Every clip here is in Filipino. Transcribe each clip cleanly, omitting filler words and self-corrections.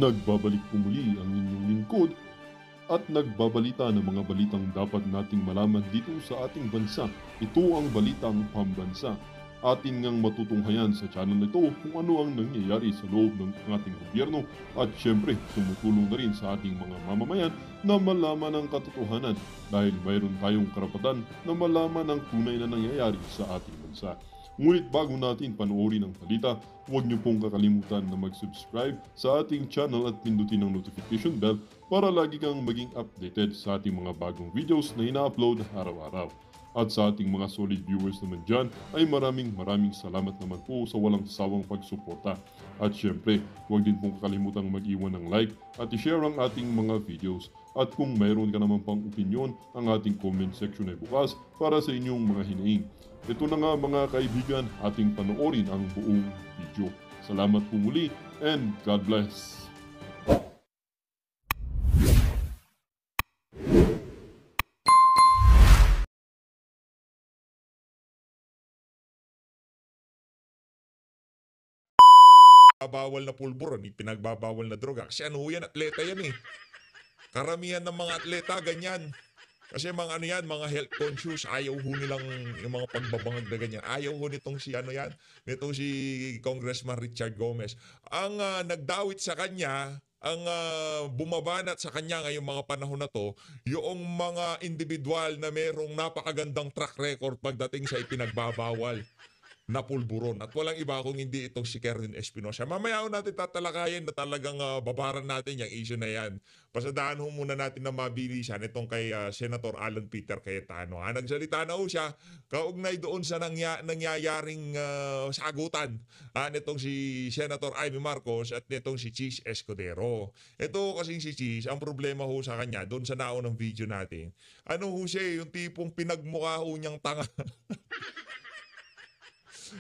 Nagbabalik po muli ang inyong lingkod at nagbabalita ng mga balitang dapat nating malaman dito sa ating bansa. Ito ang Balitang Pambansa. Atin ngang matutunghayan sa channel na ito kung ano ang nangyayari sa loob ng ating gobyerno at syempre tumutulong na rin sa ating mga mamamayan na malaman ang katotohanan dahil mayroon tayong karapatan na malaman ang tunay na nangyayari sa ating bansa. Ngunit bago natin panoorin ang balita, huwag niyo pong kakalimutan na mag-subscribe sa ating channel at pindutin ang notification bell para lagi kang maging updated sa ating mga bagong videos na ina-upload araw-araw. At sa ating mga solid viewers naman dyan ay maraming salamat naman po sa walang sawang pagsuporta. At syempre, huwag din pong kakalimutan mag-iwan ng like at i-share ang ating mga videos. At kung mayroon ka naman pang opinion, ang ating comment section ay bukas para sa inyong mga hinaing. Ito na nga mga kaibigan, ating panoorin ang buong video. Salamat po muli and God bless! Bawal na pulburo, pinagbabawal na droga. Kasi ano yan, atleta yan eh. Karamihan ng mga atleta, ganyan. Kasi mga ano yan, mga health conscious, ayaw ho nilang yung mga pagbabangag na ganyan. Ayaw ho nitong si ano yan, nitong si Congressman Richard Gomez. Ang nagdawit sa kanya, ang bumabanat sa kanya ngayong mga panahon na to, yung mga individual na merong napakagandang track record pagdating sa ipinagbabawal na pulburon. At walang iba kung hindi itong si Kernel Espinosa. Mamaya natin tatalakayin na talagang babaran natin yung issue na yan. Pasadaan ho muna natin na mabilisan itong kay Senator Alan Peter Cayetano. Nagsalita na ho siya kaugnay doon sa nangyayaring sagutan nitong si Senator Amy Marcos at nitong si Chis Escudero. Ito kasing si Chis, ang problema ho sa kanya doon sa naunang video natin. Ano ho siya, yung tipong pinagmukha ho niyang tanga.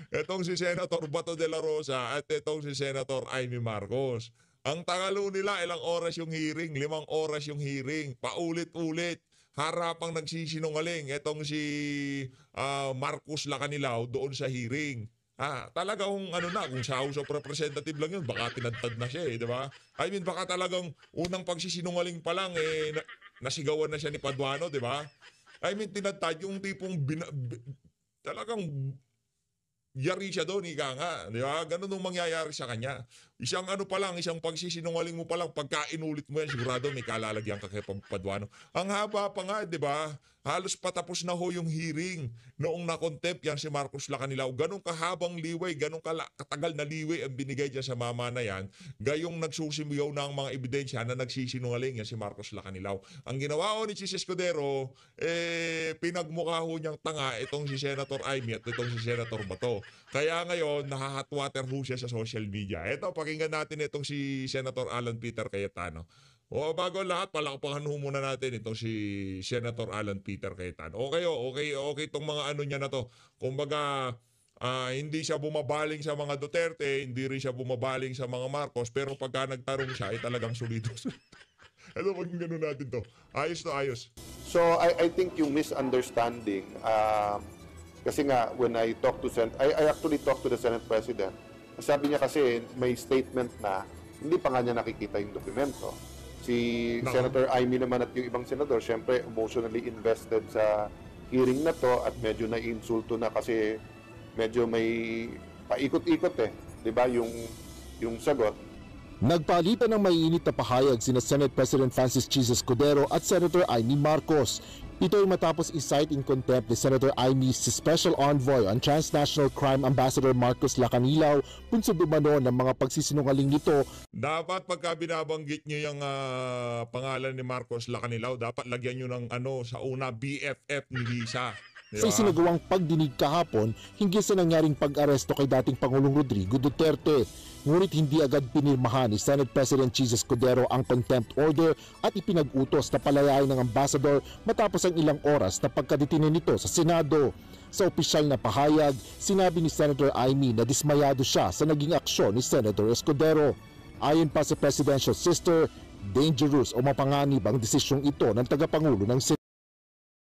Itong si Senator Bato de la Rosa at itong si Senator Amy Marcos. Ang tangalo nila, ilang oras yung hearing? 5 oras yung hearing. Paulit-ulit. Harapang nagsisinungaling. Itong si Marcos Lacanilao doon sa hearing. Talagang ano na, kung sa House of Representative lang yun, baka tinadtad na siya di ba? I mean, baka talagang unang pagsisinungaling pa lang, nasigawan na siya ni Paduano, di ba? I mean, tinadtad yung tipong talagang yari siya doon, ika nga. Di ba? Ganun ang mangyayari sa kanya. Isang ano pa lang, isang pagsisinungaling mo pa lang, pagka inulit mo yan, sigurado may kalalagyan ka kay Paduano. Ang haba pa nga, di ba? Halos patapos na ho yung hearing noong na-contempt yan si Marcos Lacanilao. Ganun kahabang liway, ganun katagal na liway ang binigay dyan sa mama na yan. Gayong nagsusumiyaw na ang mga ebidensya na nagsisinungaling yan si Marcos Lacanilao. Ang ginawa ho ni Chis Escudero, pinagmukha ho niyang tanga itong si Senator Amy at itong si Senator Bato. Kaya ngayon, nahahatwater ho siya sa social media. Ito, pakinggan natin itong si Senator Alan Peter Cayetano. Bago lahat, palakpakan ho muna natin itong si Senator Alan Peter Cayetano. Okay itong mga ano niya na to. Kumbaga, hindi siya bumabaling sa mga Duterte, hindi rin siya bumabaling sa mga Marcos, pero pagka nagtarong siya, ay talagang solido. Ano, pakinggan natin to. Ayos to ayos. So, I think yung misunderstanding, kasi nga, when I talk to I actually talked to the Senate President. Sabi niya kasi may statement na hindi pa nga niya nakikita yung dokumento. Si Senator Amy naman at yung ibang senador, syempre emotionally invested sa hearing na to at medyo naiinsulto na kasi medyo may paikot-ikot di ba yung sagot. Nagpalitan ng maiinit na pahayag sina Senate President Francis Chis Escudero at Senator Amy Marcos. Ito ay matapos i-cite in contempt ni Senator Amy si Special Envoy on Transnational Crime Ambassador Marcos Lacanilao bunsod umano ng mga pagsisinungaling nito. Dapat pagka binabanggit nyo yung pangalan ni Marcos Lacanilao, dapat lagyan nyo ng sa una BFF ni Lisa. Sa isinagawang pagdinig kahapon hinggil sa nangyaring pag-aresto kay dating Pangulong Rodrigo Duterte. Ngunit hindi agad pinirmahan ni Senate President Chis Escudero ang contempt order at ipinag-utos na palayain ng ambassador matapos ang ilang oras na pagkadetine nito sa Senado. Sa opisyal na pahayag, sinabi ni Senator Amy na dismayado siya sa naging aksyon ni Senator Escudero. Ayon pa sa presidential sister, dangerous o mapanganib ang desisyong ito ng tagapangulo ng Senado.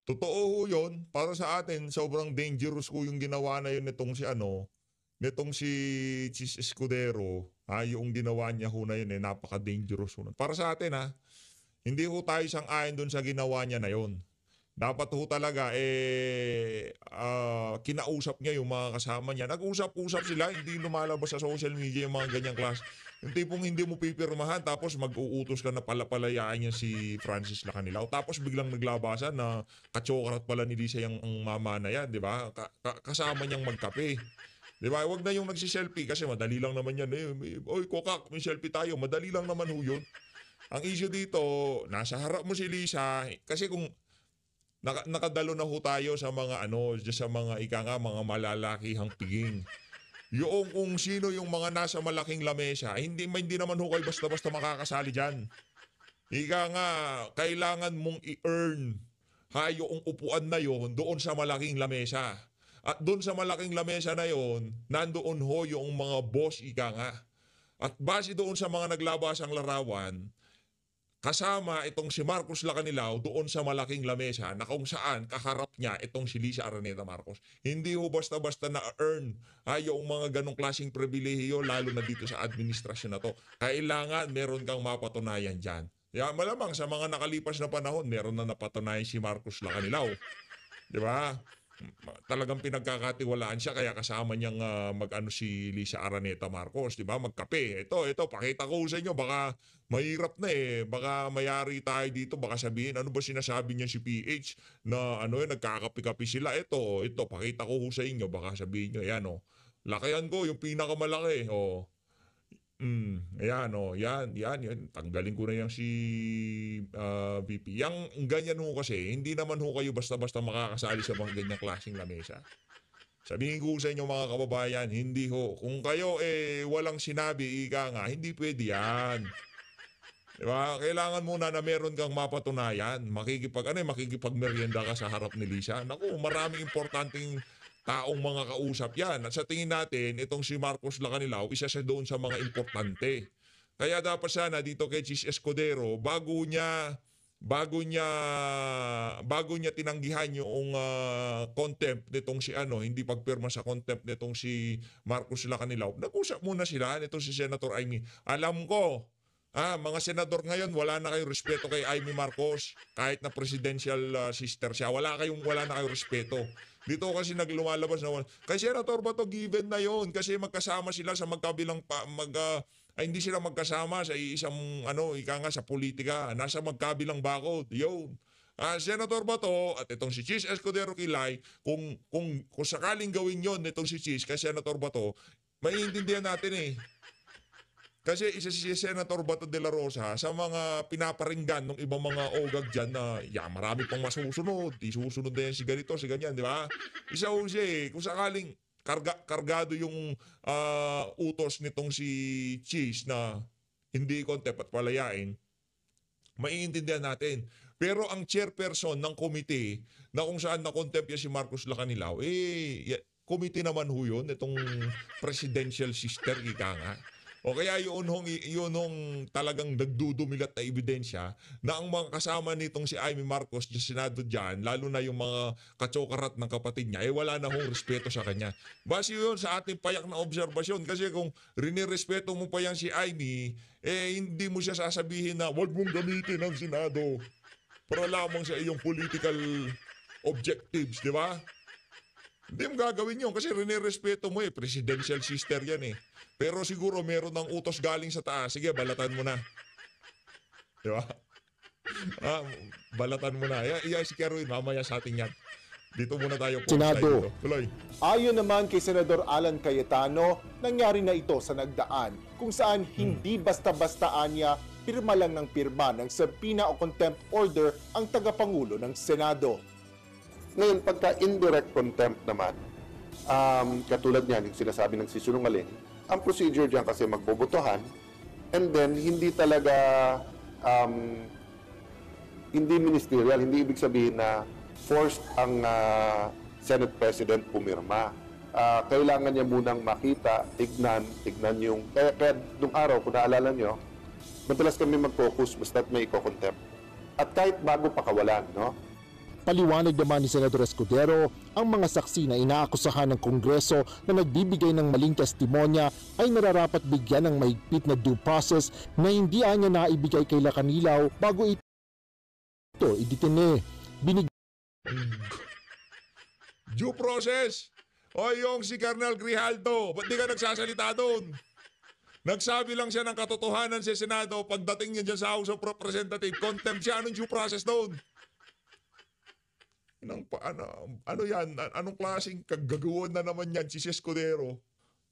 Totoo ho yun. Para sa atin, sobrang dangerous ko yung ginawa na yun nitong si Chis Escudero. Yung ginawa niya ho na yun napaka-dangerous ho. Para sa atin hindi ho tayo sang-ayon doon sa ginawa niya na yun. Dapat ho talaga kinausap niya yung mga kasama niya. Nag-usap-usap sila, hindi lumalabas sa social media yung mga ganyang class. Yung tipong hindi mo pipirmahan tapos mag-uutos ka na palapalayaan niya si Francis Lacanilao. Tapos biglang naglabasan na katsokarat pala ni Lisa yung ang mama na yan, di ba? Kasama niyang magkape. Di ba? Huwag na yung nagsiselfie kasi madali lang naman yan. Oy, kokak, may selfie tayo. Madali lang naman ho yun. Ang issue dito, nasa harap mo si Lisa. Kasi kung nakadalo na ho tayo sa mga sa mga mga malalakihang piging. Yung kung sino yung mga nasa malaking lamesa, hindi naman ho kayo basta-basta makakasali dyan. Kailangan mong i-earn yung upuan na yon doon sa malaking lamesa. At doon sa malaking lamesa na yon, nandoon ho yung mga boss At base doon sa mga naglabasang larawan, kasama itong si Marcos Lacanilao doon sa malaking lamesa na kung saan kaharap niya itong si Lisa Araneta Marcos. Hindi ho basta-basta na-earn yung mga ganong klaseng pribilehiyo lalo na dito sa administrasyon na to. Kailangan meron kang mapatunayan dyan. Malamang sa mga nakalipas na panahon, meron na napatunayan si Marcos Lacanilao. Di ba? Talagang pinagkakatiwalaan siya kaya kasama niyang si Lisa Araneta Marcos, di ba? Magkape. Ito, pakita ko sa inyo, baka mahirap na baka mayari tayo dito, baka sabihin, ano ba sinasabi niya si PH na nagkakape-kape sila. Ito, pakita ko sa inyo, baka sabihin niyo, yan lakihan ko, yung pinakamalaki, ayan yan. Tanggalin ko na yan si VP. Yang ganyan ho kasi, hindi naman ho kayo basta-basta makakasali sa mga ganyang klaseng lamesa. Sabihin ko sa inyo mga kababayan, hindi ho. Kung kayo walang sinabi, hindi pwede yan. Diba? Kailangan muna na meron kang mapatunayan. Makikipagmerienda ka sa harap ni Lisa. Naku, maraming importanteng taong mga kausap yan. At sa tingin natin, itong si Marcos Lacanilao, isa siya doon sa mga importante. Kaya dapat sana dito kay Chis Escudero, bago niya tinanggihan yung contempt nitong si hindi pagpirma sa contempt nitong si Marcos Lacanilao, nag-usap muna sila nitong si Senator Amy. Alam ko, mga senador ngayon, wala na kayong respeto kay Amy Marcos. Kahit na presidential sister siya, wala na kayong respeto. Dito kasi naglumalabas na kay Senator Bato given na yon kasi magkasama sila sa magkabilang hindi sila magkasama sa isang sa politika, nasa magkabilang bakod. Yun. Senator Bato at itong si Chis Escudero Quilay, kung sakaling gawin yon nitong si Chis kay Senator Bato, maiintindihan natin Kasi isa si Senator Bato de la Rosa sa mga pinaparinggan ng ibang mga ogag dyan na marami pang masusunod. Isusunod na yan si ganito, si ganyan, di ba? Isa ho siya kung sakaling kargado yung utos nitong si Cheese na hindi contempt at palayain, maiintindihan natin. Pero ang chairperson ng komite na kung saan na-contempt yan si Marcos Lacanilao, komite naman ho yun, itong presidential sister, O kaya yun hong talagang nagdudumilat na ebidensya na ang mga kasama nitong si Amy Marcos sa Senado dyan, lalo na yung mga katsokarat ng kapatid niya, wala na hong respeto sa kanya. Base yun sa ating payak na obserbasyon kasi kung rinirespeto mo pa yan si Amy, hindi mo siya sasabihin na wag mong gamitin ang Senado para lamang sa iyong political objectives, di ba? Hindi mo gagawin yun kasi rinirespeto mo presidential sister yan Pero siguro meron ng utos galing sa taas. Sige, balatan mo na. Di ba? Balatan mo na. Si Kerwin, mamaya sa atin yan. Dito muna tayo. Senado. Tuloy. Ayon naman kay Senador Alan Cayetano, nangyari na ito sa nagdaan kung saan hindi basta-basta niya pirma lang ng pirma ng subpoena o contempt order ang tagapangulo ng Senado. Ngayon, pagka indirect contempt naman, katulad niyan, yung sinasabi ng sisinungaling, ang procedure diyan kasi magbobotohan and then hindi talaga hindi ministerial, hindi ibig sabihin na forced ang Senate President pumirma. Kailangan niya munang makita, tignan yung kaya nung araw, kung naalala nyo, madalas kami mag-focus basta't may iko-contempt. At kahit bago pakawalan, no? Paliwanag naman ni Senador Escudero, ang mga saksi na inaakusahan ng Kongreso na nagbibigay ng maling testimonya ay nararapat bigyan ng mahigpit na due process na hindi anya naibigay kay Lacanilaw bago ito idetine. Due process! O yung si Colonel Grijaldo, ba't di ka nagsasalita doon? Nagsabi lang siya ng katotohanan sa Senado, pagdating niya dyan sa House of Representatives, contempt siya, anong due process doon? Ano yan? Anong klaseng kagagawan na naman yan si Escudero?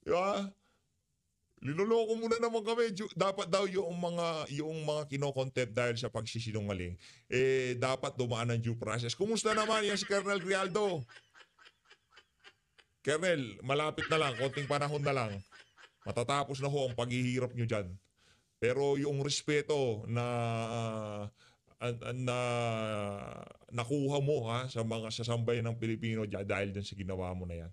Diba? Linuloko muna naman kami. Dapat daw yung mga kinokontempt dahil sa pagsisinungaling, dapat dumaan ng due process. Kumusta naman yan si Colonel Grijaldo? Colonel, malapit na lang, konting panahon na lang. Matatapos na ho ang paghihirap nyo dyan. Pero yung respeto na nakuha mo sa mga sasambayan ng Pilipino dahil dyan sa ginawa mo na yan.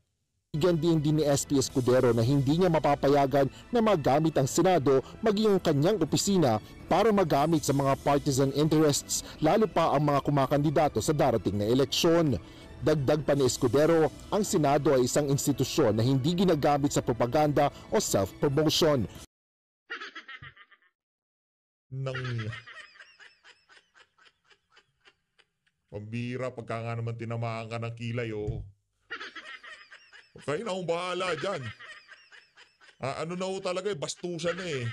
Bigyan din ni SP Escudero na hindi niya mapapayagan na magamit ang Senado maging ang kanyang opisina para magamit sa mga partisan interests, lalo pa ang mga kumakandidato sa darating na eleksyon. Dagdag pa ni Escudero, ang Senado ay isang institusyon na hindi ginagamit sa propaganda o self-promotion. Pambira, pagka nga naman tinamaan ka ng kilay, okay na akong bahala dyan. Ano na ho talaga, bastusan na eh.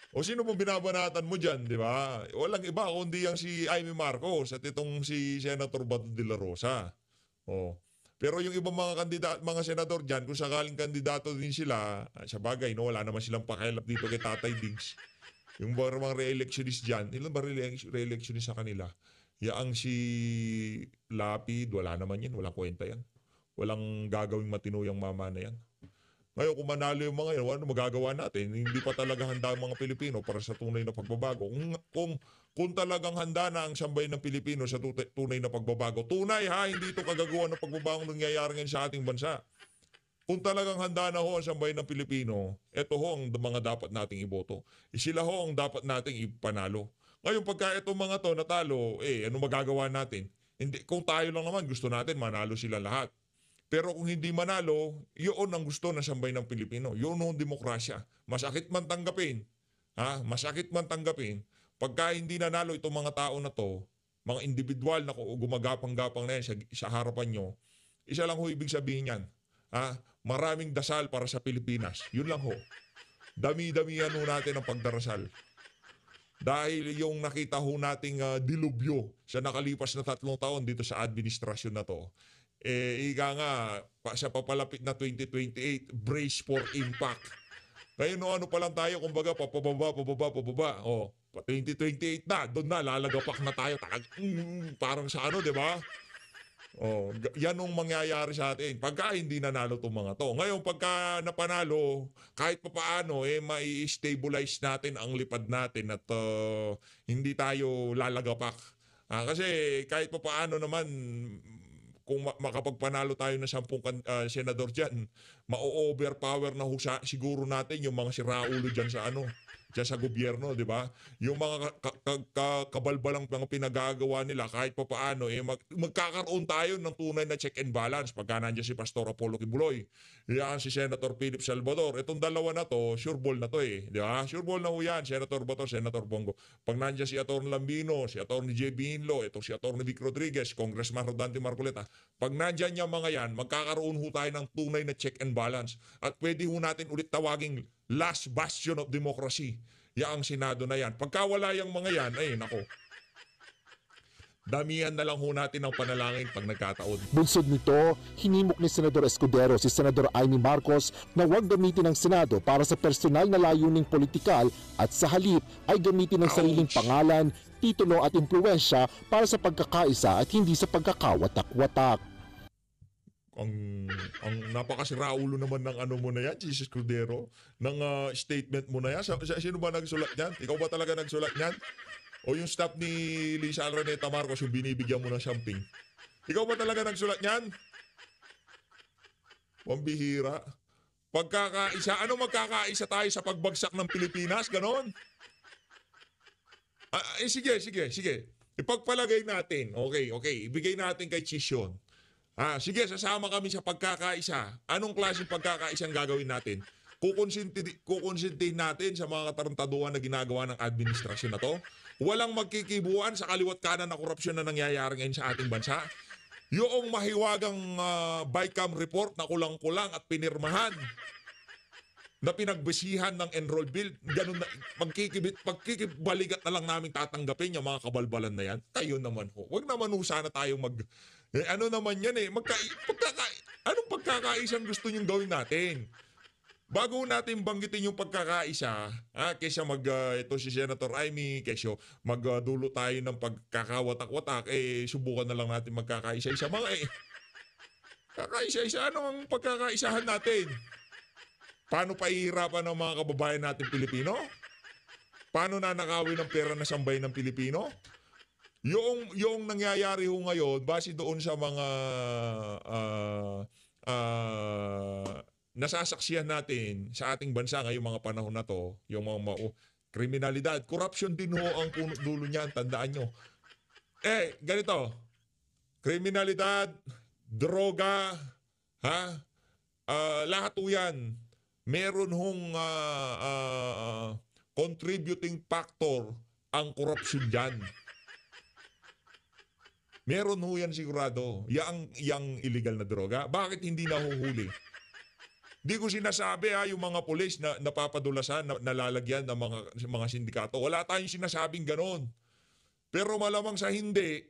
O sino mo binabanatan mo dyan, di ba? Walang iba kundi yung si Amy Marcos at itong si Senator Bato de la Rosa. Pero yung ibang mga senador dyan, kung sakaling kandidato din sila, sa bagay, wala naman silang pakialam dito kay Tatay Diggs. Yung mga re-electionist dyan, ilan ba re-electionist sa kanila? Yaang si Lapid, wala naman yan, walang kwenta yan. Walang gagawing matinuyang mama na yan. Ngayon, kung manalo yung mga yan, ano magagawa natin? Hindi pa talaga handa ang mga Pilipino para sa tunay na pagbabago. Kung talagang handa na ang sambayan ng Pilipino sa tunay na pagbabago, tunay hindi ito kagagawa ng pagbabago nangyayari ngayon sa ating bansa. Kung talagang handa na ho ang sambayan ng Pilipino, ito ho ang mga dapat nating iboto. Sila ho ang dapat nating ipanalo. Ngayon, pagka itong mga to natalo, ano magagawa natin? Hindi, kung tayo lang naman, gusto natin manalo sila lahat. Pero kung hindi manalo, yun ang gusto ng sambayan ng Pilipino. Yun ang demokrasya. Masakit man tanggapin. Masakit man tanggapin. Pagka hindi nanalo itong mga tao na to, mga individual na gumagapang-gapang na yan sa harapan nyo, isa lang ho ibig sabihin yan. Maraming dasal para sa Pilipinas. Yun lang ho. Dami-damihan ho natin ang pagdarasal. Dahil yung nakita ho nating dilubyo sa nakalipas na 3 taon dito sa administrasyon na to, ika nga, sa papalapit na 2028, brace for impact. Ngayon, ano pa lang tayo, kumbaga, papababa. 2028 na, doon na, lalagapak na tayo. Parang sa di ba? Yan ang mangyayari sa atin. Pagka hindi nanalo itong mga to. Ngayon, pagka napanalo, kahit papaano, mai-stabilize natin ang lipad natin at hindi tayo lalagapak. Kasi kahit papaano naman, kung makapagpanalo tayo ng 10 senador dyan, ma-overpower na siguro natin yung mga siraulo dyan sa dyan sa gobyerno, di ba? Yung mga kabalbalang mga pinagagawa nila, kahit pa paano, magkakaroon tayo ng tunay na check and balance. Pagka nandiyan si Pastor Apollo Kibuloy, yan si Senator Philip Salvador, itong dalawa na to, sure ball na to di ba? Sure ball na ho yan, Senator Bato, Senator Bongo. Pag nandiyan si Atty. Lambino, si Atty. J.B. Hinlo, ito si Atty. Vic Rodriguez, Congressman Rodante Marcoleta, pag nandiyan yung mga yan, magkakaroon ho tayo ng tunay na check and balance. At pwede ho natin ulit tawaging last bastion of democracy. Yang Senado na yan. Pagka wala yung mga yan, nako. Damihan na lang ho natin ang panalangin pag nagkataon. Bunsod nito, hinimok ni Senador Escudero si Senador Amy Marcos na huwag gamitin ang Senado para sa personal na layuning politikal at sa halip ay gamitin ang sariling pangalan, titulo at impluwensya para sa pagkakaisa at hindi sa pagkakawatak-watak. Ang napakasiraulo naman ng mo na yan, Jesus Escudero, ng statement mo na yan. Sino ba nagsulat yan? Ikaw ba talaga nagsulat yan? O yung staff ni Lisa Araneta Marcos yung binibigyan mo ng champagne? Ikaw ba talaga nagsulat yan? Pambihira. Pagkakaisa, magkakaisa tayo sa pagbagsak ng Pilipinas? Ganon? Sige. Ipagpalagay natin, okay, ibigay natin kay Chis yun. Sige, sasama kami sa pagkakaisa. Anong klaseng pagkakaisa ang gagawin natin? Kukonsintihin natin sa mga katarantaduhan na ginagawa ng administrasyon na to. Walang magkikibuan sa kaliwat kanan na korupsyon na nangyayari ngayon sa ating bansa. Yung mahiwagang BICAM report na kulang-kulang at pinirmahan na pinagbisihan ng enroll bill, ganun na, magkikibaligat na lang namin tatanggapin yung mga kabalbalan na yan. Kayo naman ho. Huwag naman ho sana tayong ano naman yan anong pagkakaisang gusto nyong gawin natin? Bago natin banggitin yung pagkakaisa, kaysa ito si Senator Amy, kaysa magdulo tayo ng pagkakawatak-watak, subukan na lang natin magkakaisa-isa. Kakaisa-isa, ano ang pagkakaisahan natin? Paano pahihirapan ng mga kababayan natin Pilipino? Paano nanakawin ng pera na sambay ng Pilipino? Yung nangyayari ho ngayon, base doon sa mga nasasaksihan natin sa ating bansa ngayong mga panahon na to, yung mga kriminalidad, corruption din ho ang punot dulo niyan, tandaan nyo. Ganito, kriminalidad, droga, lahat ho yan, meron hong contributing factor ang corruption dyan. Meron ho yan sigurado. Yang illegal na droga. Bakit hindi nahuhuli? Di ko sinasabi yung mga pulis na napapadulasan, nalalagyan ng mga sindikato. Wala tayong sinasabing ganon. Pero malamang sa hindi,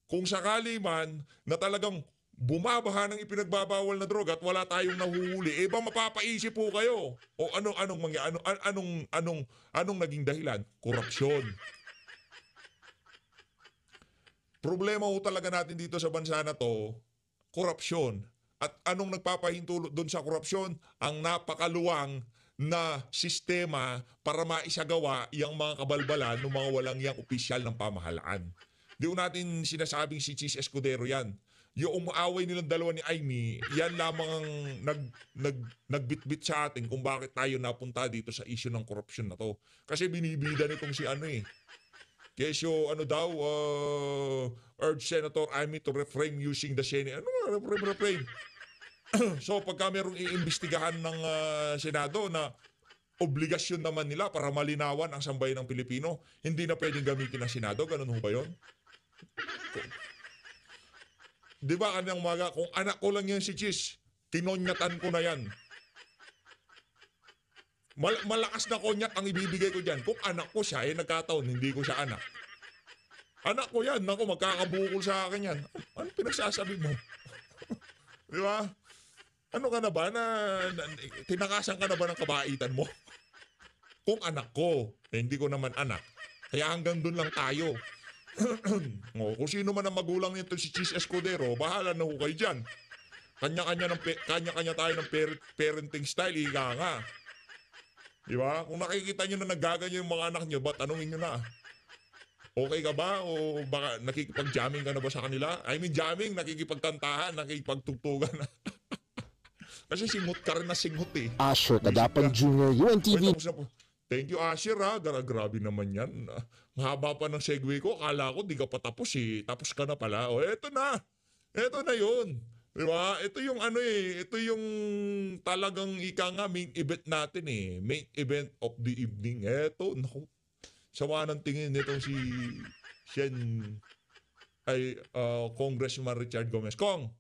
kung sakali man na talagang bumabaha ng ipinagbabawal na droga at wala tayong nahuhuli, ba mapapaisip po kayo? O anong naging dahilan? Korupsyon. Problema ho talaga natin dito sa bansa na to, korupsyon. At anong nagpapahintulot doon sa korupsyon? Ang napakaluwang na sistema para maisagawa yung mga kabalbalan ng mga walang yang opisyal ng pamahalaan. Di ho natin sinasabing si Chis Escudero yan. Yung umaaway nilang dalawa ni Amy, yan lamang ang nagbitbit sa atin kung bakit tayo napunta dito sa issue ng korupsyon na to. Kasi binibida nitong si Kesyo urge Senator Amy to refrain using the Senate. Refrain? So pagka merong iimbestigahan ng Senado na obligasyon naman nila para malinawan ang sambayan ng Pilipino, hindi na pwedeng gamitin ng Senado. Ganun ho ba yun? Di ba kanyang maga, kung anak ko lang yan si Chis, kinonyatan ko na yan. Malakas na konyat ang ibibigay ko dyan. Kung anak ko siya, nagkataon, hindi ko siya anak. Anak ko yan, naku, magkakabukol sa akin yan. Ano pinagsasabi mo? Di ba? Ano ka na ba tinakasan ka na ba ng kabaitan mo? Kung anak ko, hindi ko naman anak. Kaya hanggang dun lang tayo. Kung sino man ang magulang nito si Chis Escudero, bahala na ho kayo dyan. Kanya-kanya tayo ng parenting style, ika nga. Di ba? Kung nakikita nyo na nagaganyo yung mga anak nyo, ba't tanungin nyo na? Okay ka ba? O baka nakikipag-jamming ka na ba sa kanila? I mean, jamming, nakikipagkantahan, nakikipagtugtugan. Kasi singot ka rin na singot eh. Asher Kadapan Jr., UNTV. Thank you, Asher ha. Grabe naman yan. Mahaba pa ng segue ko. Akala ko di ka pa tapos eh. Tapos ka na pala. O eto na. Eto na yun. Diba? Ito yung ito yung talagang ika nga main event natin eh. Main event of the evening. Eto, naku. Sawa ng tingin nitong si Congressman Richard Gomez. Kong,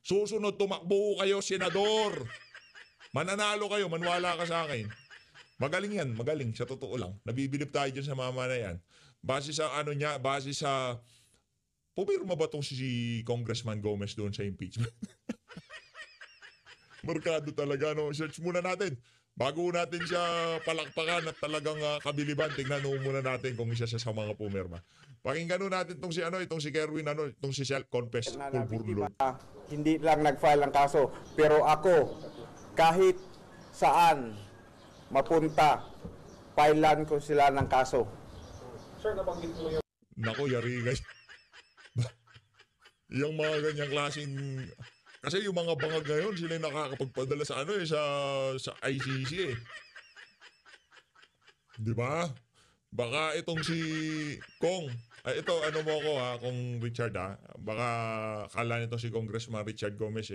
susunod tumakbo kayo, senador. Mananalo kayo, manwala ka sa akin. Magaling yan, magaling. Sa totoo lang. Nabibilib tayo dyan sa mama na yan. Base sa base sa pumirma ba itong si Congressman Gomez doon sa impeachment? Markado talaga, no? Search muna natin. Bago natin siya palakpakan at talagang kabiliban, tingnan muna natin kung isa siya sa mga pumirma. Pakinggan natin itong si Kerwin, itong si self-confessed pulburlord. Hindi lang nag-file ang kaso, pero ako, kahit saan mapunta, filean ko sila ng kaso. Sir, nabanggit mo yung... Nako, yari guys. Yung mga ganyang klaseng... Kasi yung mga bangag ngayon, sila yung nakakapagpadala sa sa ICC eh. Di ba? Baka itong si Kong, ito ano mo ko ha, Kong Richard ha, baka kala nito si Congressman Richard Gomez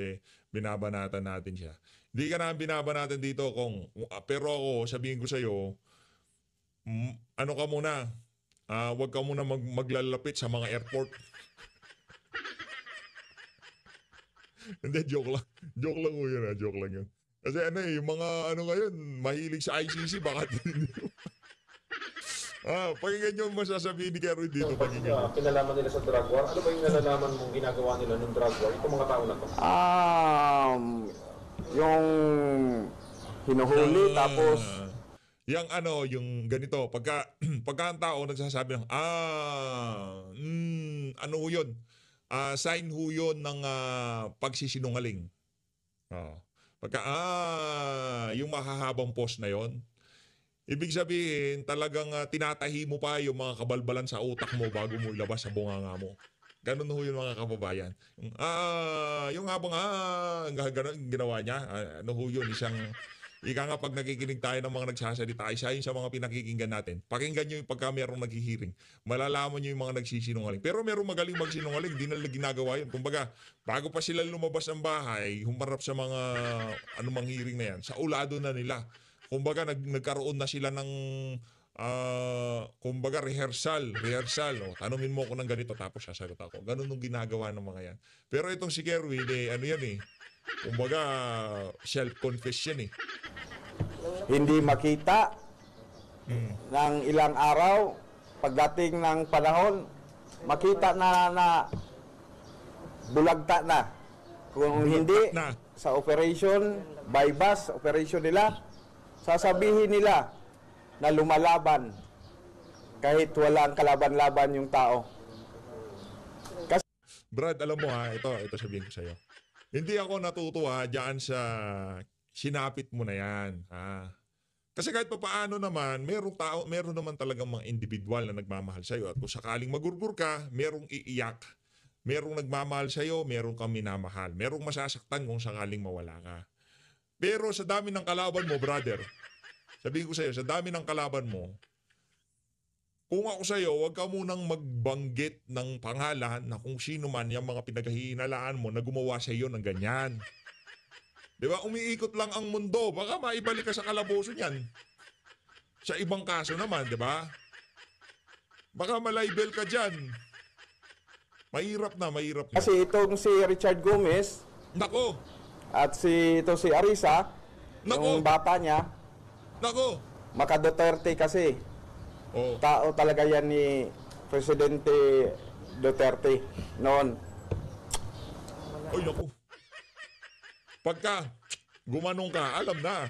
binabanatan natin siya. Hindi ka na binabanatan dito, Kong. Pero ako, sabihin ko sa'yo, ano ka muna, huwag ka muna maglalapit sa mga airport. Hindi, joke lang. Joke lang mo yun ha, joke lang yun. Kasi yung mga ngayon, mahilig sa ICC, baka hindi. Pakinggan nyo masasabihin ni Kerwin dito. Pakinggan nyo. Kinalaman nila sa drug war. Ano ba yung nalalaman mong ginagawa nila ng drug war? Itong mga tao na to. Yung hinuhuli tapos yung ganito, pagka ang tao nagsasabi ng, ano ho yun? Sign ho yun ng pagsisinungaling. Pagka, yung mahahabang post na yon, ibig sabihin, talagang tinatahi mo pa yung mga kabalbalan sa utak mo bago mo ilabas sa bunganga mo. Ganun ho yung mga kababayan. Yung habang, ganun ginawa niya. Ano ho yun, ika nga pag nakikinig tayo ng mga nagsasalita, isa yun sa mga pinakikinggan natin. Pakinggan nyo yung pagka merong naghihiring. Malalaman nyo yung mga nagsisinungaling. Pero merong magaling magsinungaling, di nila ginagawa yun. Kumbaga, bago pa sila lumabas ng bahay, humarap sa mga anumang hearing na yan, sa ulado na nila. Kumbaga, nagkaroon na sila ng kumbaga rehearsal. Tanungin mo ako ng ganito tapos sasagot ako. Ganun yung ginagawa ng mga yan. Pero itong si Kerwin, kumbaga self-confess yan hindi makita ng ilang araw. Pagdating ng panahon, makita na bulagta na. Kung hindi, sa operation, by bus, operation nila, sasabihin nila na lumalaban kahit walang kalaban-laban yung tao. Brad, alam mo ito sabihin ko sa'yo. Hindi ako natutuwa diyan sa sinapit mo na yan. Kasi kahit paano naman, meron naman talagang mga individual na nagmamahal sa'yo. At kung sakaling magurgur ka, merong iiyak. Merong nagmamahal sa'yo, merong kang minamahal. Merong masasaktan kung sakaling mawala ka. Pero sa dami ng kalaban mo, brother, sabihin ko sa'yo, sa dami ng kalaban mo, kung ako sa'yo, huwag ka munang magbanggit ng pangalan na kung sino man yung mga pinaghihinalaan mo na gumawa sa iyo ng ganyan. Di ba? Umiikot lang ang mundo. Baka maibalik ka sa kalaboso niyan. Sa ibang kaso naman, di ba? Baka malibel ka dyan. Mahirap na. Kasi itong si Richard Gomez, Nako! at si Arisa, Nako! yung bata niya, Nako! maka Duterte kasi. Tao talaga yan ni Presidente Duterte noon. Oy, naku. Pagka gumanong ka, alam na.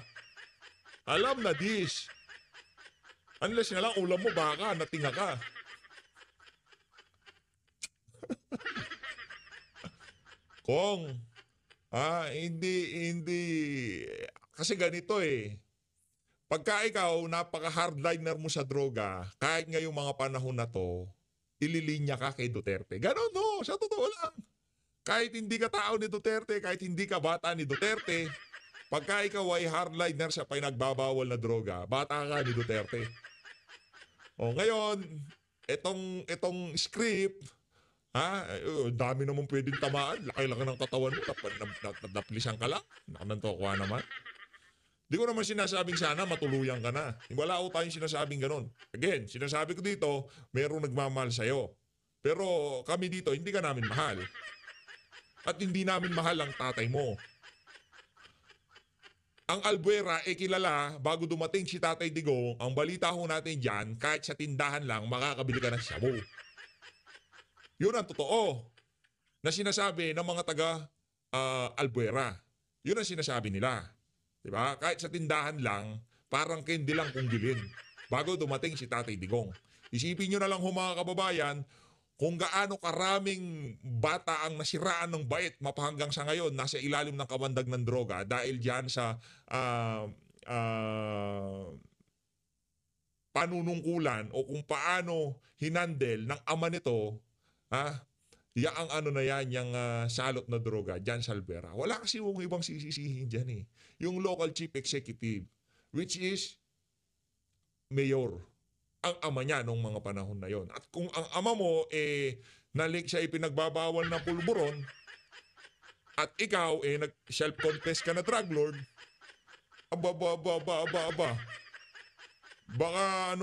Alam na this. Unless nga lang ulam mo baka, natinga ka. Kong, hindi. Kasi ganito Pagka ikaw, napaka-hardliner mo sa droga, kahit ngayong mga panahon na to, ililinya ka kay Duterte. Ganon sa totoo lang. Kahit hindi ka tao ni Duterte, kahit hindi ka bata ni Duterte, pagka ikaw ay hardliner sa pinagbabawal na droga, bata ka ni Duterte. Ngayon, itong script, dami naman pwedeng tamaan, laki-laki ng katawan mo, naplisan ka lang, nakanantokuha naman. Di ko naman sinasabing sana matuluyan ka na. Wala ako tayong sinasabing ganun. Again, sinasabi ko dito, merong nagmamahal sa'yo. Pero kami dito, hindi ka namin mahal. At hindi namin mahal ang tatay mo. Ang Albuera, kilala, bago dumating si Tatay Digong, ang balita ho natin dyan, kahit sa tindahan lang, makakabili ka ng shabu. Yun ang totoo na sinasabi ng mga taga Albuera. Yun ang sinasabi nila. Diba? Kahit sa tindahan lang, parang candy lang kung bilhin. Bago dumating si Tatay Digong. Isipin nyo na lang mga kababayan, kung gaano karaming bata ang nasiraan ng bait mapahanggang sa ngayon, nasa ilalim ng kabandag ng droga dahil dyan sa panunungkulan o kung paano hinandel ng ama nito, ang yung salot na droga dyan sa Albuera. Wala kasi yung ibang sisisihin dyan Yung local chief executive, which is mayor. ang ama niya nung mga panahon na yon. At kung ang ama mo nalik siya ipinagbabawal na pulburon at ikaw nag-self-confess ka na drug lord, aba. Baka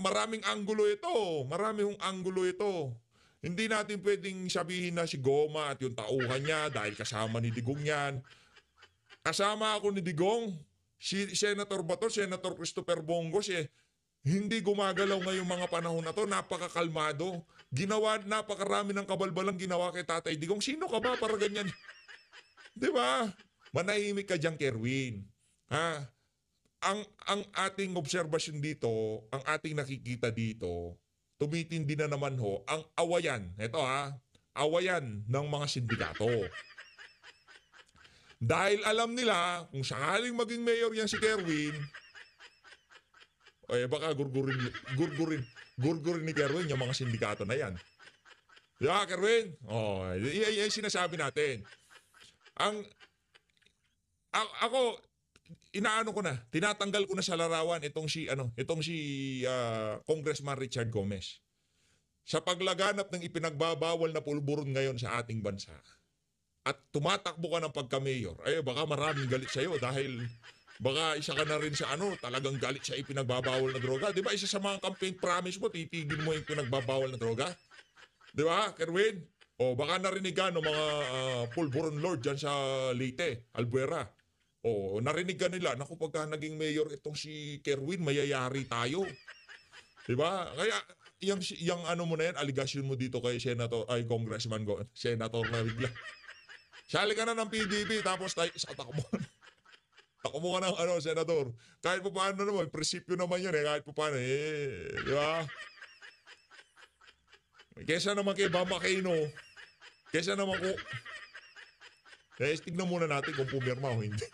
maraming anggulo ito. Maraming anggulo ito. Hindi natin pwedeng sabihin na si Goma at yung tauhan niya dahil kasama ni Digong yan. Kasama ako ni Digong, si Senator Bato, Senator Christopher Bongos hindi gumagalaw ngayong mga panahon na to, napakakalmado. Napakarami ng kabalbalang ginawa kay Tatay Digong. Sino ka ba para ganyan? Di ba? Manahimik ka dyan, Kerwin. Ha? Ang ating obserbasyon dito, ang ating nakikita dito, tumitindi na naman ang awayan. Ito awayan ng mga sindikato. Dahil alam nila, kung sakaling maging mayor yan si Kerwin, baka gurgurin ni Kerwin yung mga sindikato na yan. Yeah, Kerwin? Yan sinasabi natin. Ako, inaano ko na, tinatanggal ko na sa larawan itong si Congressman Richard Gomez. Sa paglaganap ng ipinagbabawal na pulburon ngayon sa ating bansa, at tumatakbo ka ng pagka-mayor, baka maraming galit sa'yo dahil baka isa ka na rin sa talagang galit sa ipinagbabawal na droga. Di ba isa sa mga campaign promise mo, titigil mo yung pinagbabawal na droga? Di ba, Kerwin? O baka narinig ka ng mga pulburon lord dyan sa Leyte, Albuera. O narinig ka nila, naku pagka naging mayor itong si Kerwin, mayayari tayo. Di ba? Kaya yung mo na yan, aligasyon mo dito kay Congressman Senator na bigla. Sali ka na ng PDP, tapos sa takbo. Takbo ka ng Senator. Kahit pa paano naman, prinsipyo naman yan kahit pa paano di ba? Kesa naman kay Bama Aquino, kesa naman ko, tignan muna natin kung pumirma o hindi.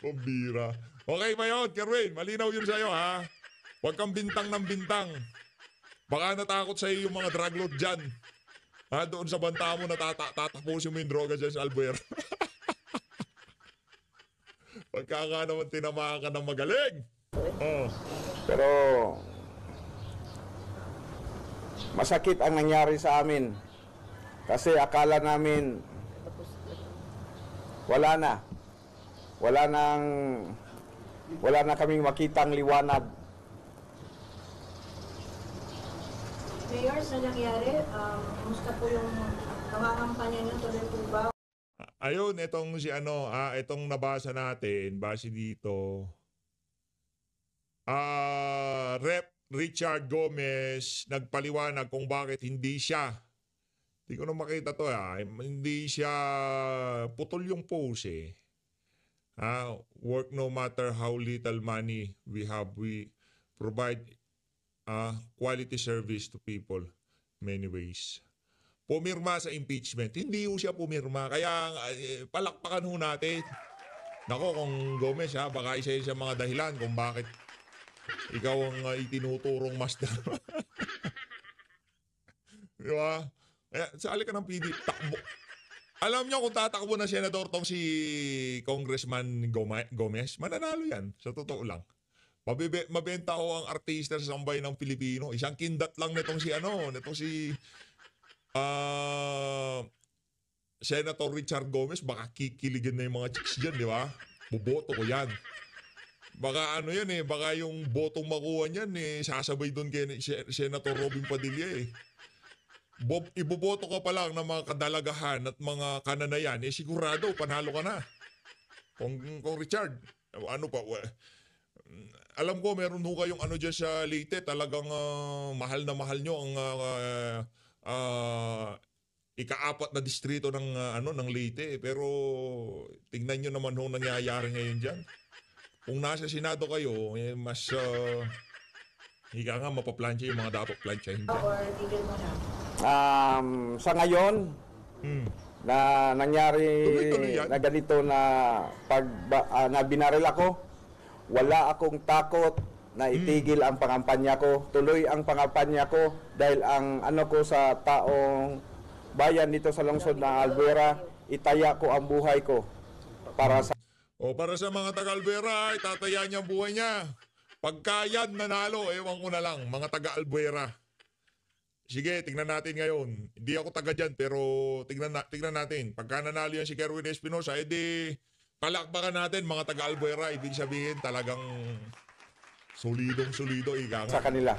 Pambira. Okay ba yun, Kerwin? Malinaw yun sa'yo, ha? Huwag kang bintang ng bintang. Baka natakot sa'yo yung mga drug lord dyan. Doon sa banta mo, tatapusin mo yung droga dyan sa Albuera. Pagka nga naman tinamaan ka ng magaling. Pero masakit ang nangyari sa amin. Kasi akala namin wala na kaming makitang liwanag. Mayor, sa nangyari, kumusta po yung nangangampanya niyo, tuloy po ba? Ayun, itong itong nabasa natin, base dito. Rep Richard Gomez nagpaliwanag kung bakit hindi siya. Hindi ko na makita to hindi siya putol yung post work no matter how little money we have, we provide quality service to people many ways. Pumirma sa impeachment. Hindi ho siya pumirma. Kaya palakpakan ho natin. Nako, kung Gomez baka isa yun sa mga dahilan kung bakit ikaw ang itinuturong master. Di ba? Sali ka ng PD. Takbo. Alam niyo kung tatakbo na senador tong si Congressman Gomez, mananalo yan. Sa totoo lang. Mabenta ko ang artista sa sambay ng Pilipino. Isang kindat lang nitong si Senator Richard Gomez, baka kikiligin na yung mga chicks dyan, di ba? Buboto ko yan. Baka baka yung botong makuha niyan sasabay doon kay Senator Robin Padilla Iboboto ka pa lang ng mga kadalagahan at mga kananayan, sigurado, panalo ka na. Kung Richard, alam ko meron ho kayong dyan sa Leyte, talagang mahal na mahal nyo ang ika-4 na distrito ng Leyte, pero tingnan nyo naman ho nangyayari ngayon diyan. Kung nasa Senado kayo, mas higa nga mapaplansya yung mga dapat plansyahin dyan. Or tigil mo na? Sa ngayon, na nangyari na ganito na na binaril ako, wala akong takot na itigil ang pangampanya ko. Tuloy ang pangampanya ko dahil ang ko sa taong bayan dito sa lungsod ng Albuera, itaya ko ang buhay ko para sa para sa mga taga-Albuera, itataya niya ang buhay niya. Pagka yan nanalo, ewan ko na lang, mga taga-Albuera. Sige, tingnan natin ngayon. Hindi ako taga dyan, pero tingnan natin. Pagka nanalo yan si Kerwin Espinosa, edi palakpakan natin mga taga-Albuera. Ibig sabihin talagang solidong-solido, ika nga. Sa kanila.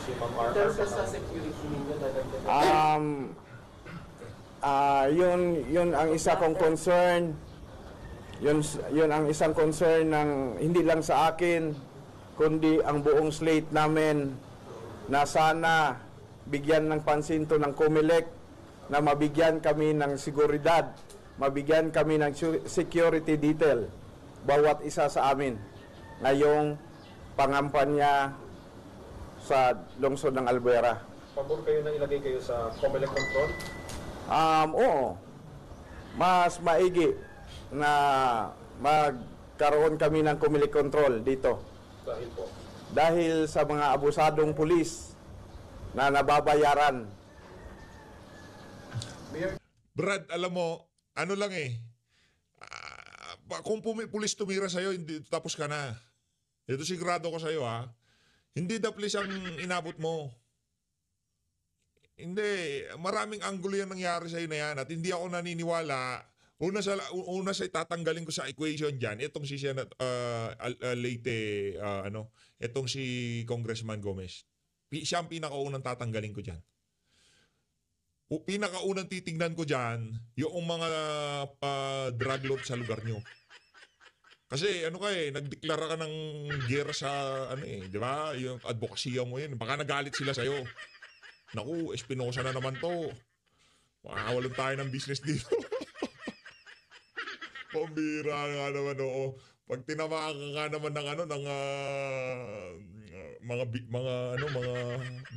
Si Ma'am R. Sa security ninyo, Yun ang isa kong concern. Yun ang isang concern ng hindi lang sa akin, kundi ang buong slate namin na sana bigyan ng pansin to ng COMELEC na mabigyan kami ng seguridad, mabigyan kami ng security detail bawat isa sa amin ngayong pangampanya sa lungsod ng Albuera. Pabor kayo na ilagay kayo sa COMELEC control? Oo. Mas maigi na magkaroon kami ng COMELEC control dito. Dahil po? Dahil sa mga abusadong pulis na nababayaran. Brad, alam mo, ano lang kung pulis tumira sa'yo, hindi, tapos ka na. Ito sigurado ko sa'yo Hindi the police ang inabot mo. Hindi, maraming anggulo yung nangyari sa'yo na yan at hindi ako naniniwala. Una sa itatanggalin ko sa equation dyan, itong si Leyte, itong si Congressman Gomez. Siya ang pinakaunang tatanggalin ko dyan. Pinakaunang titignan ko dyan, yung mga drug lord sa lugar nyo. Kasi nagdeklara ka ng giyera sa di ba? Yung advokasya mo yun. Baka nagalit sila sa'yo. Naku, Espinosa na naman to. Makakawalan tayo ng business dito. Pambira nga naman, oo. Pag tinamaan ka nga naman ng mga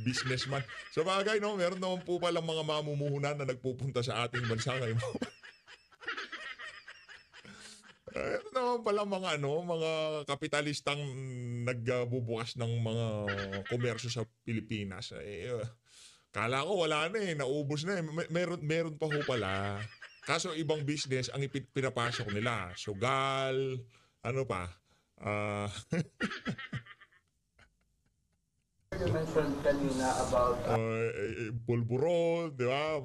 businessman. Sa bagay, no, meron naman po palang mga mamumuhunan na nagpupunta sa ating bansa ngayon. Meron naman palang mga kapitalistang nagbubukas ng mga komersyo sa Pilipinas. Kala ko wala na naubos na Meron pa ho pala. Kaso ibang business ang pinapasok nila. Sugal, ano pa? You mentioned kanina about pulburo, di ba?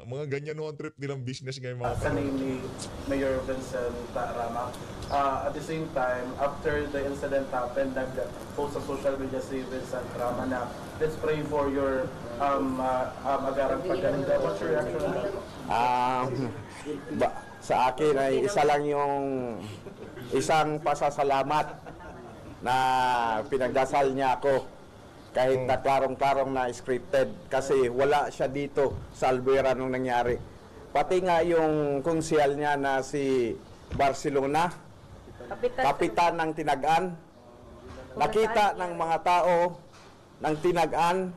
Mga ganyan ang trip nilang business ngayon. sa name ni Mayor Vincent Rama. At the same time, after the incident happened, nag-post sa social media si Vincent Rama na let's pray for your agarang paganda. What's your reaction on that? Sa akin ay isa lang yung isang pasasalamat na pinagdasal niya ako kahit na klarong-klarong na scripted kasi wala siya dito sa Albuera nung nangyari. Pati nga yung konsyal niya na si Barcelona, kapitan ng Tinagan, nakita ng mga tao ng Tinagan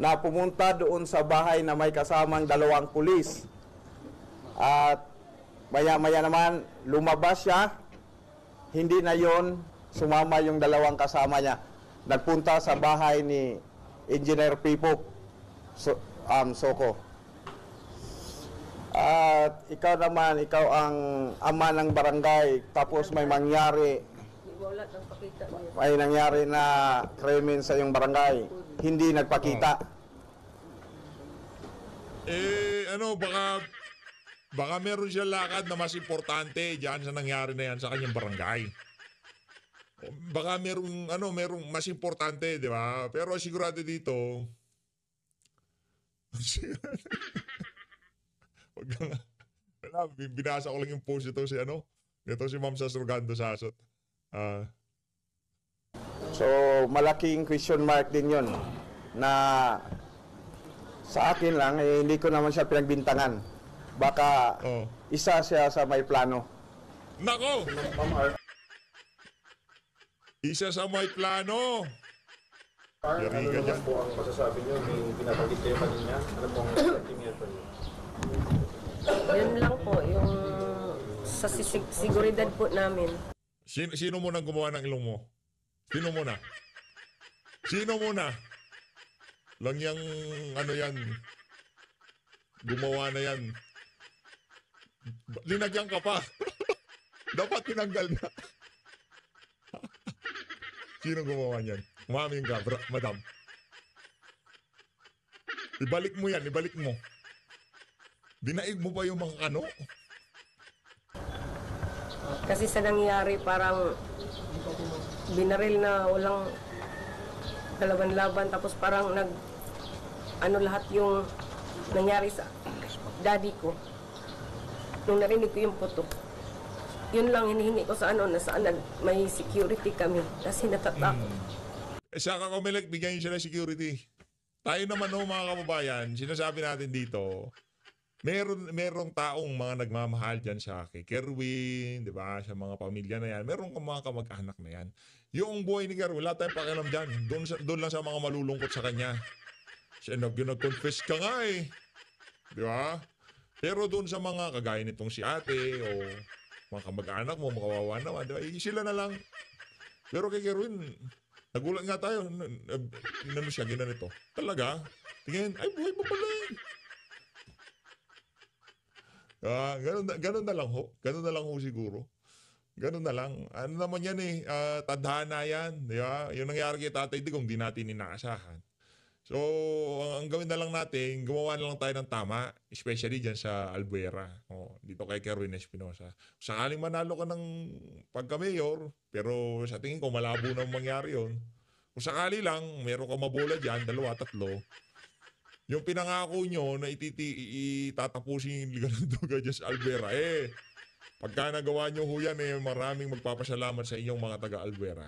na pumunta doon sa bahay na may kasamang 2 pulis. At maya-maya naman lumabas siya, hindi na yon, sumama yung 2 kasama niya. Nagpunta sa bahay ni Engineer Pipok Soko. At ikaw naman, ikaw ang ama ng barangay, tapos may nangyari na krimen sa iyong barangay, hindi nagpakita. Baka meron siya lakad na mas importante diyan sa nangyari na yan sa kanyang barangay. Baka merong mas importante, di ba? Pero sigurado dito, binasa ko lang yung post ito si Ma'am Sasurgando Sasot. So, malaking question mark din yun na sa akin lang, hindi ko naman siya pinagbintangan. Baka isa siya sa may plano. Nako! Isa sa may plano. Ano naman po ang masasabi nyo? May binabanggit kayo kanina? Ano po ang estimation nyo? Yun lang po, yung sa siguridad po namin. Sino mo nang gumawa ng ilong mo? Sino muna? Lang yung yan. Gumawa na yan. Linagyan ka pa. Dapat tinanggal na. Sino gumawa niyan? Umamin ka, madam. Ibalik mo yan, ibalik mo. Dinaig mo ba yung mga kano? Kasi sa nangyari parang binaril na walang kalaban-laban, tapos parang lahat yung nangyari sa daddy ko. Nung narinig ko yung putok, yun lang hinihingi ko sa nasaan may security kami kasi natatakot. Saka kumilag, bigyan nyo siya ng security. Tayo naman mga kababayan, sinasabi natin dito, merong taong mga nagmamahal dyan sa kay Kerwin, di ba? Sa mga pamilya na yan. Merong mga kamag-anak na yan. Yung buhay ni Kerwin, wala tayong pakialam dyan. Doon lang sa mga malulungkot sa kanya. Siya nag-confess ka nga eh. Di ba? Pero doon sa mga kagaya nitong si ate o mga kamag-anak mo, makawawa naman, di ba? Sila na lang. Pero kay Kerwin, nagulat nga tayo. Siya, ginanito. Talaga? Tingin, ay buhay mo pala eh. Ganun na lang ho. Ganun na lang ho siguro. Ganun na lang. Ano naman yan eh, tadhana yan. Di ba? Yung nangyari kay Tatay Dig, kung di natin inaasahan. So, ang gawin na lang natin, gumawa na lang tayo ng tama, especially dyan sa Albuera. Dito kay Kerwin Espinosa. Sakaling manalo ka ng pagka-mayor, pero sa tingin ko, malabo na mangyari yun. Kung sakali lang, meron ka mabola dyan, 2, 3, yung pinangako nyo na itatapusin yung liga ng duga dyan sa Albuera, pagka nagawa nyo ho yan, maraming magpapasalamat sa inyong mga taga-Albuera.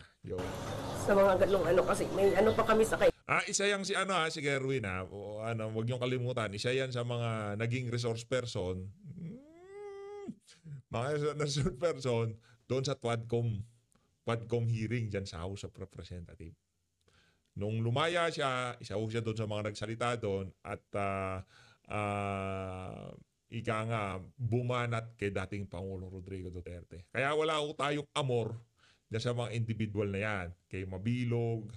Sa mga ganong kasi may pa kami sa kay. Isa yang si Kerwin wag niyong kalimutan, isa yan sa mga naging resource person. Mga resource person doon sa Quadcom hearing dyan sa House of Representatives. Nung lumaya siya, isa siya doon sa mga nagsalita doon at ika nga bumanat kay dating Pangulong Rodrigo Duterte. Kaya wala ho tayong amor dyan sa mga individual na yan. Kay Mabilog,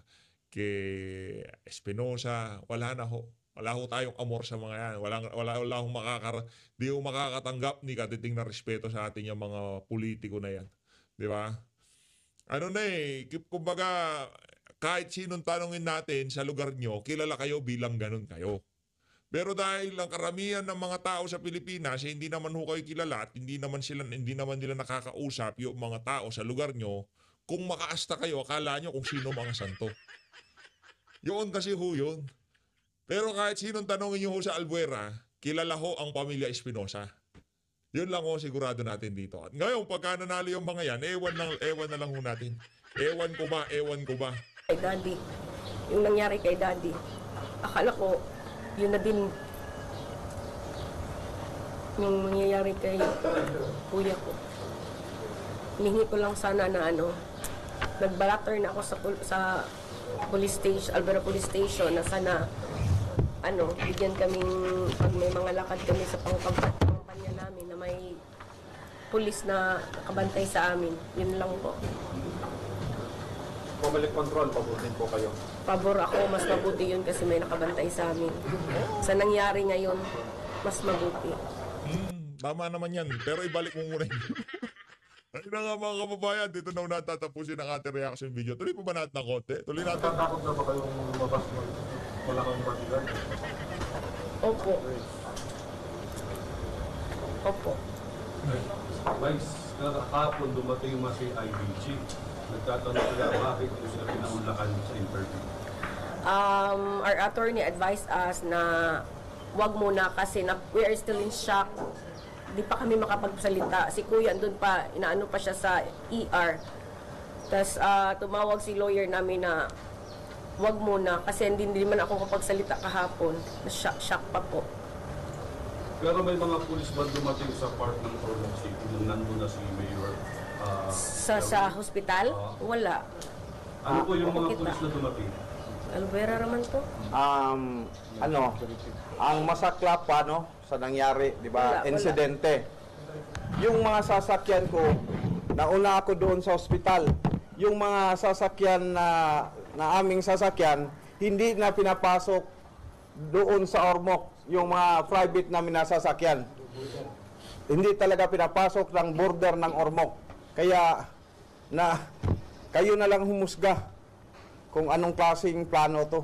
kay Espinosa, wala na ho. Wala ho tayong amor sa mga yan. Wala hong di ho makakatanggap ni katiting na respeto sa ating yung mga politiko na yan. Di ba? Kumbaga, kahit sinong tanongin natin sa lugar nyo, kilala kayo bilang ganun kayo. Pero dahil ang karamihan ng mga tao sa Pilipinas, hindi naman ho kayo kilala at hindi naman nila nakakausap yung mga tao sa lugar nyo, kung makaasta kayo, akala nyo kung sino mga santo. Yun kasi ho yun. Pero kahit sinong tanongin nyo ho sa Albuera, kilala ho ang pamilya Espinosa. Yun lang ho sigurado natin dito. At ngayon, pagka nanalo yung mga yan, ewan na lang ho natin. Ewan ko ba. Kay Daddy, yung nangyari kay Daddy, akala ko, yun na din yung nangyayari kay kuya ko. Hinihingi ko lang sana na nag-balatter na ako sa police station, Albuera Police Station, na sana bigyan kaming, pag may mga lakad kami sa pangkampanya namin na may pulis na nakabantay sa amin. Yun lang po. Public control, pabor din po kayo. Pabor ako, mas mabuti yun kasi may nakabantay sa amin. Sa nangyari ngayon, mas mabuti. Tama naman yan, pero ibalik mo muna yun. Ayun na nga mga kababayan, dito na natatapusin ang ating reaction video. Tuloy po ba natin ng konti? Tuloy natin. Tatakot na ba kayong lumabas wala kang bodyguard? Opo. Vice, kahapon dumating yung mga IBG. Nagtatanong sila bakit hindi sila pinaunlakan sa interview. Our attorney advised us na wag muna kasi we are still in shock. Di pa kami makapagsalita. Si Kuya andun pa, inaano pa siya sa ER. Tapos tumawag si lawyer namin na wag muna kasi hindi man ako kapagsalita kahapon. Shock pa po. Pero may mga pulis ba dumating sa part ng Ormoc City nung nandun na si Mayor? Sa hospital? Wala. Ano po yung mga pulis na dumating? Albuera naman to? Ang masakla pa sa nangyari, di ba? Insidente. Yung mga sasakyan ko, nauna ako doon sa ospital. Yung mga sasakyan na aming sasakyan, hindi na pinapasok doon sa Ormoc, yung mga private namin na sasakyan. Hindi talaga pinapasok ng border ng Ormoc. Kaya kayo na lang humusga kung anong klaseng plano to.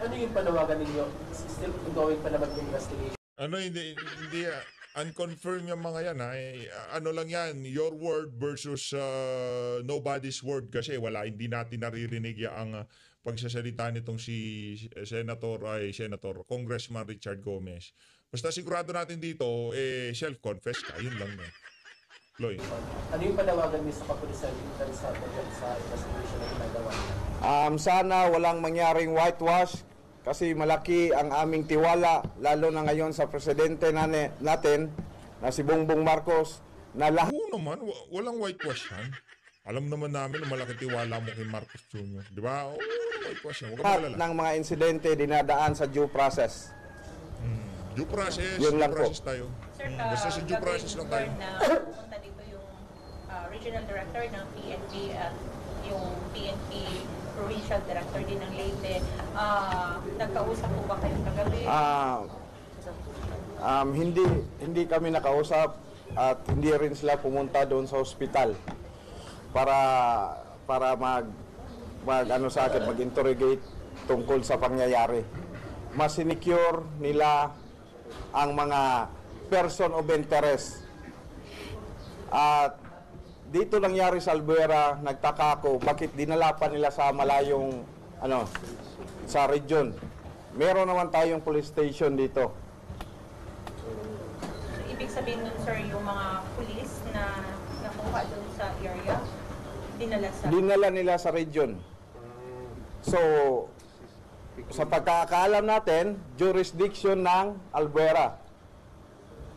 Ano yung panawagan ninyo? Still ongoing pa naman yung investigation? Hindi unconfirm yung mga yan ha. Ano lang yan, your word versus nobody's word kasi hindi natin naririnig ang pagsasalita nitong si Senator Congressman Richard Gomez. Basta sigurado natin dito self-confess ka, yun lang yan. Loy. Ano yung panawagan niyo sa kapulisan sa investigation na ginagawa? Sana walang mangyaring whitewash kasi malaki ang aming tiwala lalo na ngayon sa presidente natin na si Bongbong Marcos na lahat. Oo naman, walang whitewash yan. Alam naman namin na malaki tiwala mo kay Marcos Jr. Di ba? Oo, whitewash yan. Huwag ka malala. Ng mga insidente dinadaan sa due process. Due process, Yun due lang process po. tayo. Basta sa due process lang tayo. Punta dito yung regional director ng PNP at yung PNP provincial director din ng Leyte. Nagkausap po ba kayo kagabi? Hindi kami nakausap at hindi rin sila pumunta doon sa ospital para mag-interrogate tungkol sa pangyayari. Mas sinecure nila ang mga person of interest. At dito nangyari sa Albuera, nagtaka ako bakit dinala pa nila sa malayong sa region. Meron naman tayong police station dito. So, ibig sabihin nun, sir, yung mga pulis na nakuha dun sa area, dinala nila sa region. So, sa pagkakaalam natin, jurisdiction ng Albuera.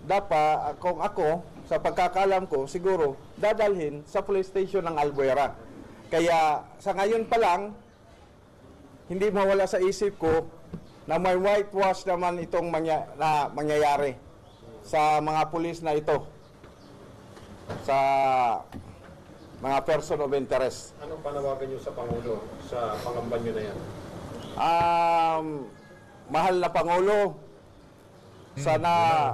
Dapat, kung ako, sa pagkakaalam ko, siguro, dadalhin sa police station ng Albuera. Kaya, sa ngayon pa lang, hindi mawala sa isip ko na may whitewash naman itong mangyayari sa mga pulis na ito. Sa mga person of interest. Anong panawagan niyo sa Pangulo sa pangamba niyo na yan? Mahal na Pangulo, sana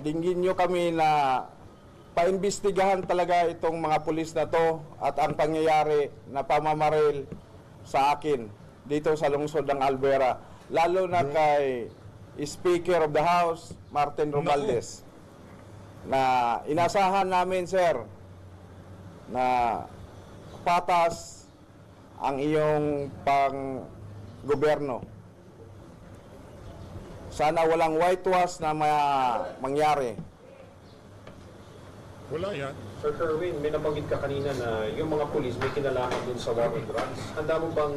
dinggin nyo kami na paimbestigahan talaga itong mga pulis na to at ang pangyayari na pamamaril sa akin dito sa lungsod ng Albuera. Lalo na kay Speaker of the House, Martin Romualdez, na inasahan namin, sir, na patas ang iyong pang-gobyerno. Sana walang whitewash na mangyari. Wala yan. Sir Kerwin, may nabanggit ka kanina na yung mga pulis may kinalaman dun sa war on drugs. Handa mo bang